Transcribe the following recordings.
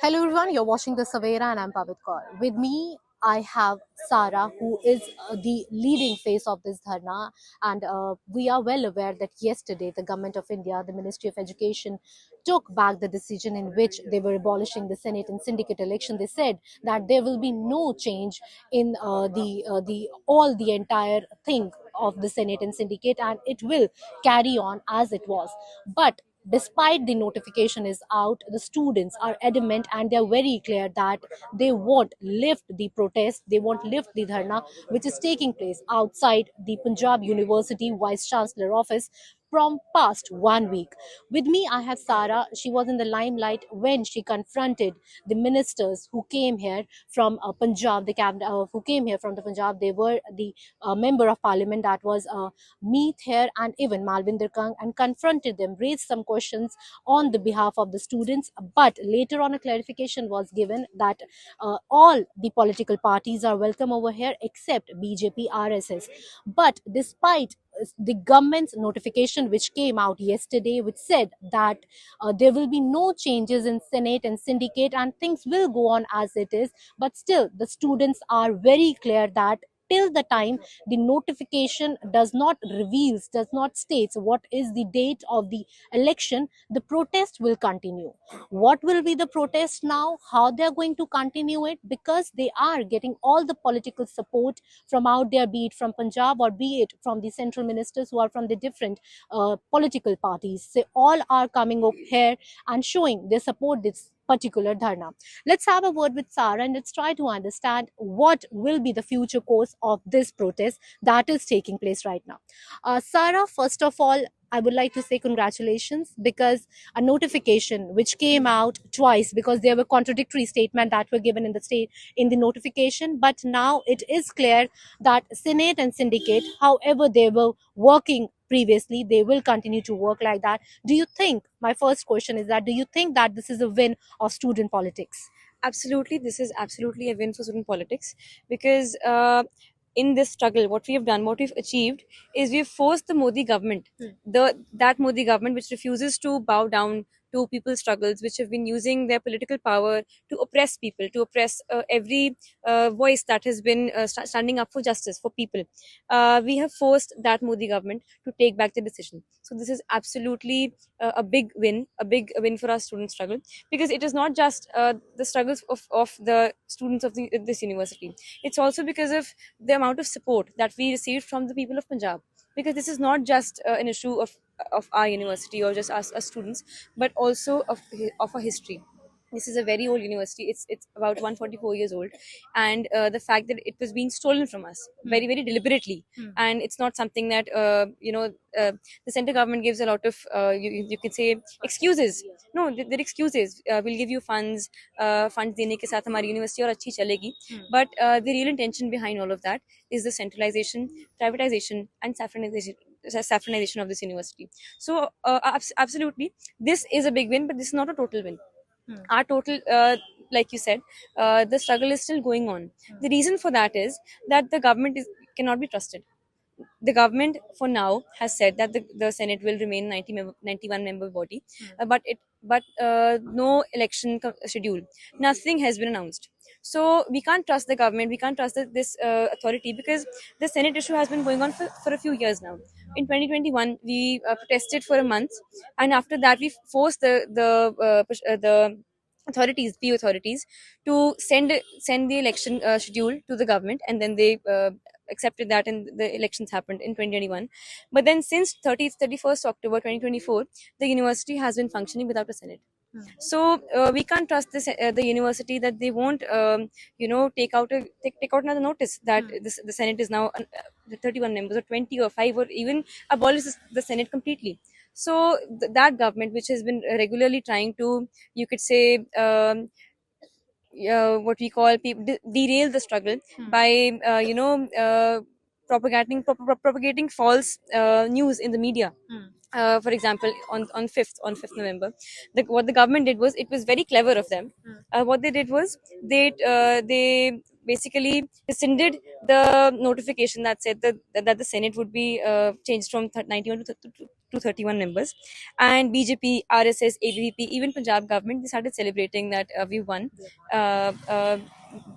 Hello everyone, you're watching the Savera and I'm Pavit Kaur. With me, I have Sara, who is the leading face of this dharna. And we are well aware that yesterday the Government of India, the Ministry of Education, took back the decision in which they were abolishing the Senate and syndicate election. They said that there will be no change in the entire thing of the Senate and syndicate, and it will carry on as it was. But despite the notification is out, the students are adamant and they're very clear that they won't lift the protest, they won't lift the dharna which is taking place outside the Punjab University Vice Chancellor office from past 1 week. With me, I have Sara. She was in the limelight when she confronted the ministers who came here from Punjab, the cabinet who came here from the Punjab. They were the member of parliament that was Meet here and even Malvinder Kang, and confronted them, raised some questions on the behalf of the students. But later on, a clarification was given that all the political parties are welcome over here except BJP, RSS. But despite the government's notification which came out yesterday, which said that there will be no changes in Senate and syndicate and things will go on as it is, but still the students are very clear that till the time the notification does not reveals, does not states what is the date of the election, the protest will continue. What will be the protest now, how they are going to continue it, because they are getting all the political support from out there, be it from Punjab or be it from the central ministers who are from the different political parties. They all are coming up here and showing their support this particular dharna. Let's have a word with Sara and let's try to understand what will be the future course of this protest that is taking place right now. Sara, first of all, I would like to say congratulations, because a notification which came out twice, because there were contradictory statements that were given in the notification, but now it is clear that Senate and syndicate, however they were working previously, they will continue to work like that. Do you think, my first question is that, do you think that this is a win of student politics? Absolutely, this is absolutely a win for student politics because in this struggle, what we have done, what we've achieved, is we've forced the Modi government, that Modi government which refuses to bow down to people's struggles, which have been using their political power to oppress people, to oppress every voice that has been standing up for justice for people. We have forced that Modi government to take back the decision. So this is absolutely a big win, for our student struggle, because it is not just the struggles of the students of this university. It's also because of the amount of support that we received from the people of Punjab, because this is not just an issue of our university or just us as students, but also of a history. This is a very old university. It's about 144 years old, and the fact that it was being stolen from us very deliberately, and it's not something that the central government gives a lot of you can say excuses. No, their excuses, we'll give you funds देने के साथ हमारी university और अच्छी चलेगी. But the real intention behind all of that is the centralization, privatization, and saffronization of this university. So absolutely, this is a big win, but this is not a total win. Our total, like you said, the struggle is still going on. The reason for that is that the government cannot be trusted. The government for now has said that the Senate will remain 91 member body, but no election schedule. Nothing has been announced. So we can't trust the government. We can't trust this authority, because the Senate issue has been going on for a few years now. In 2021, we protested for a month, and after that, we forced the authorities, PU authorities, to send the election schedule to the government, and then they accepted that, and the elections happened in 2021. But then since 31st October 2024, the university has been functioning without a Senate. So we can't trust the university that they won't take out another notice that the Senate is now 31 members or 20 or 5, or even abolish the Senate completely. So that government, which has been regularly trying to, you could say, what we call derail the struggle by propagating false news in the media. For example, on 5th November, what the government did was, it was very clever of them. What they did was, they basically rescinded the notification that said that the Senate would be changed from 91 to to 31 members. And BJP, RSS, ABVP, even Punjab government, they started celebrating that we won. Uh, uh,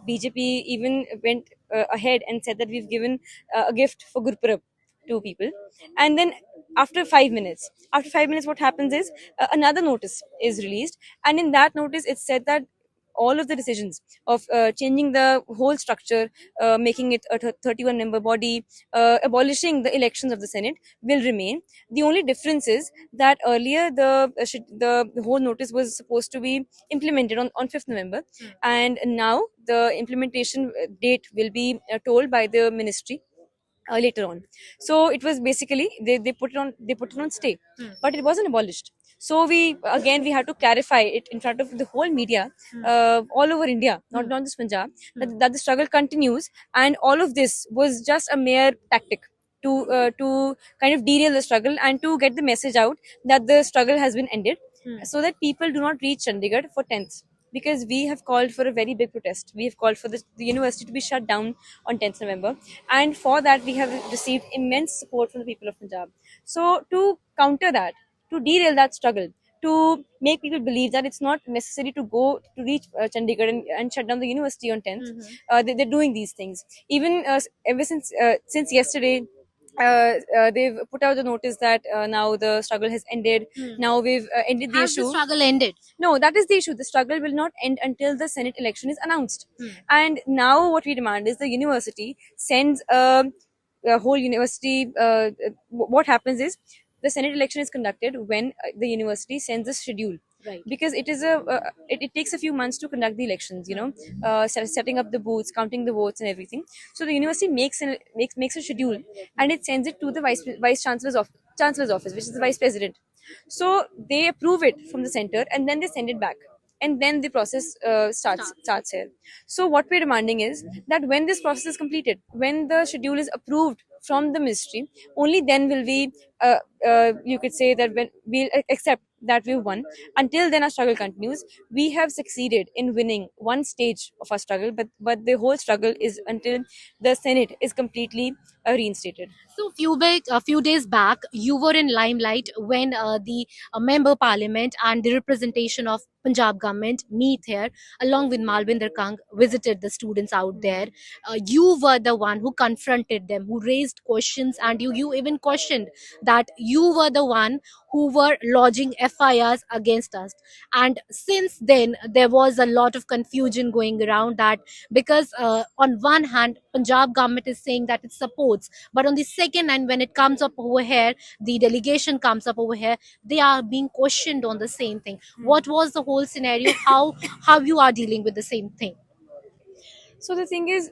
BJP even went ahead and said that we've given a gift for Gurpurab to people. And then after 5 minutes, what happens is another notice is released. And in that notice, it said that all of the decisions of changing the whole structure, making it a 31 member body, abolishing the elections of the Senate will remain. The only difference is that earlier the whole notice was supposed to be implemented on 5th November, and now the implementation date will be told by the ministry later on. So it was basically they put it on stay, but it wasn't abolished. So we had to clarify it in front of the whole media all over India, not just Punjab, that the struggle continues, and all of this was just a mere tactic to kind of derail the struggle and to get the message out that the struggle has been ended, so that people do not reach Chandigarh for 10th, because we have called for a very big protest. We have called for the university to be shut down on 10th November, and for that we have received immense support from the people of Punjab. So to counter that, to derail that struggle, to make people believe that it's not necessary to go to reach Chandigarh and shut down the university on 10th, they're doing these things. Even ever since yesterday, they've put out the notice that now the struggle has ended. Now we've ended the Has the issue. struggle ended? No, that is the issue. The struggle will not end until the Senate election is announced. And now what we demand is the university sends a whole university. What happens is the Senate election is conducted when the university sends a schedule. Right. Because it takes a few months to conduct the elections, setting up the booths, counting the votes and everything. So the university makes a schedule, and it sends it to the vice chancellor's office, which is the vice president. So they approve it from the center, and then they send it back, and then the process starts here. So what we're demanding is that when this process is completed, when the schedule is approved from the ministry, only then will we you could say that when we'll accept that we've won. Until then, our struggle continues. We have succeeded in winning one stage of our struggle, but the whole struggle is until the Senate is completely reinstated. So a few days back, you were in limelight when the member parliament and the representation of Punjab government meet here, along with Malvinder Kang, visited the students out there. You were the one who confronted them, who raised questions, and you even questioned that you were the one who were lodging FIRs against us. And since then, there was a lot of confusion going around that, because on one hand, Punjab government is saying that it supports, but on the second hand, when it comes up over here, the delegation comes up over here, they are being questioned on the same thing. What was the whole scenario? How you are dealing with the same thing? So the thing is,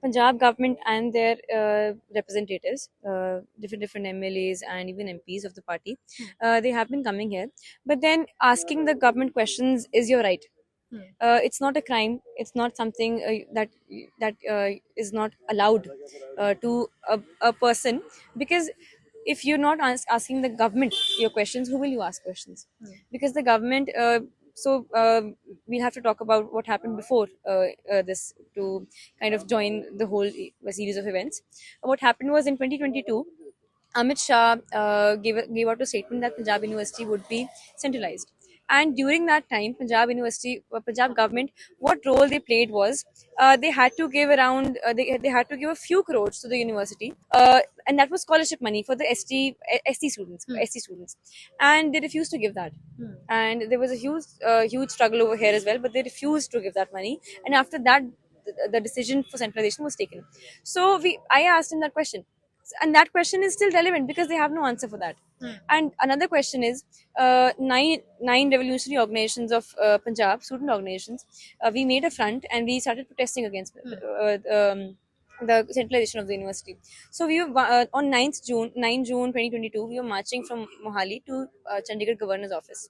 Punjab government and their representatives, different MLAs and even MPs of the party, they have been coming here. But then asking the government questions is your right. It's not a crime. It's not something that is not allowed to a person, because if you're not asking the government your questions, who will you ask questions? Because the government. We'll have to talk about what happened before this to kind of join the whole series of events. What happened was in 2022, Amit Shah gave out a statement that Punjab University would be centralized. And during that time, Punjab government, what role they played was they had to give they had to give a few crores to the university, and that was scholarship money for the ST students, and they refused to give that. And there was a huge struggle over here as well, but they refused to give that money. And after that, the decision for centralization was taken. So I asked him that question, and that question is still relevant because they have no answer for that. And another question is, nine revolutionary organizations of Punjab, student organizations, we made a front and we started protesting against the centralization of the university. So we were on 9 June 2022, we were marching from Mohali to Chandigarh governor's office.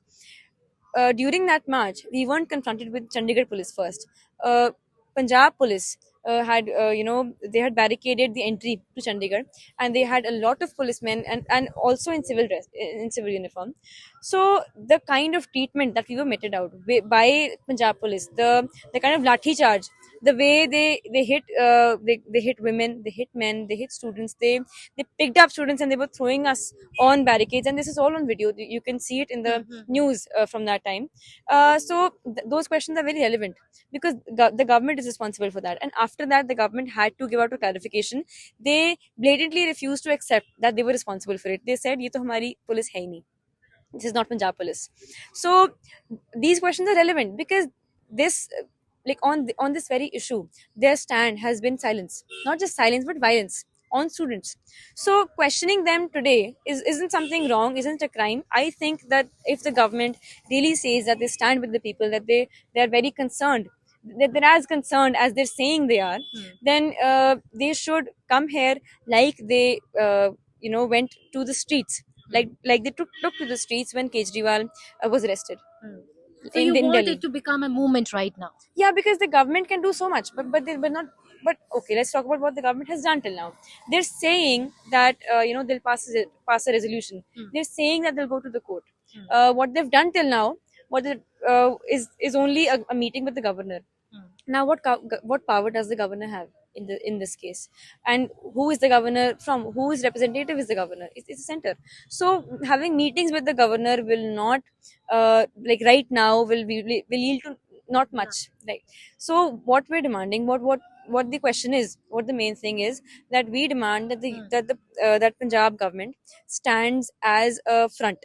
During that march, we weren't confronted with Chandigarh police first. Punjab police they had barricaded the entry to Chandigarh, and they had a lot of policemen and also in civil dress, in civil uniform. So the kind of treatment that we were meted out by Punjab police, the kind of lathi charge the way they hit they hit women, they hit men, they hit students, they picked up students and they were throwing us on barricades, and this is all on video. You can see it in the news from that time. Those questions are very relevant because the government is responsible for that. And after that, the government had to give out a clarification. They blatantly refused to accept that they were responsible for it. They said, "ये तो हमारी police है ही नहीं. This is not Punjab police." So these questions are relevant because this like on this very issue, their stand has been silence, not just silence but violence on students. So questioning them today isn't something wrong, isn't a crime. I think that if the government really says that they stand with the people, that they are very concerned, that they're as concerned as they're saying they are, then they should come here like they went to the streets, like they took to the streets when Kejriwal was arrested So you in want Delhi. it to become a movement right now? Yeah, because the government can do so much, but not. But okay, let's talk about what the government has done till now. They're saying that they'll pass a resolution. They're saying that they'll go to the court. What they've done till now, is only a meeting with the governor. Now, what power does the governor have in this case? And who is the governor from? Whose representative is the governor? It's the center. So having meetings with the governor will not, like right now, will yield to not much. Like, so what we're demanding, what the question is, what the main thing is, that we demand that Punjab government stands as a front.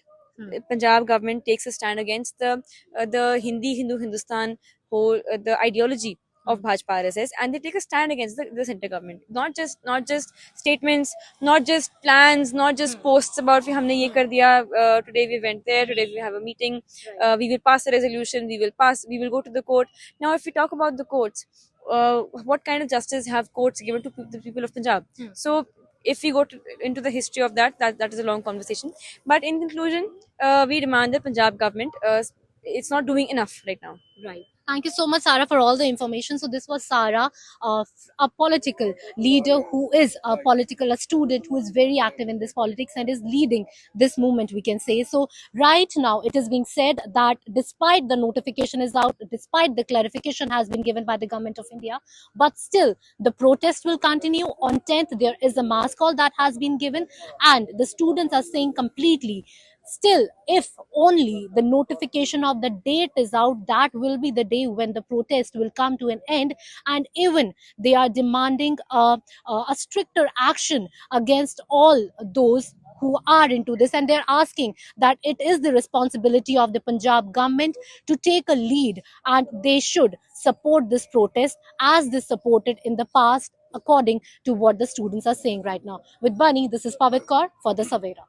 Punjab government takes a stand against the Hindu Hindustan whole the ideology of Bhajpa RSS, and they take a stand against the center government. Not just statements, not just plans, not just posts about we हमने ये कर दिया, today we went there, today we have a meeting, we will pass a resolution, we will go to the court. Now, if we talk about the courts, what kind of justice have courts given to the people of Punjab? So if we go into the history of that is a long conversation. But in conclusion, we demand the Punjab government. It's not doing enough right now. Right. Thank you so much, Sarah, for all the information. So this was Sarah, a political leader who is a student who is very active in this politics and is leading this movement, we can say. So right now, it is being said that despite the notification is out, despite the clarification has been given by the government of India, but still the protest will continue. On 10th, there is a mass call that has been given, and the students are saying completely, still, if only the notification of the date is out, that will be the day when the protest will come to an end. And even they are demanding a stricter action against all those who are into this, and they're asking that it is the responsibility of the Punjab government to take a lead, and they should support this protest as they supported in the past, according to what the students are saying right now. With Bunny, this is Pavit Kaur for the Savera.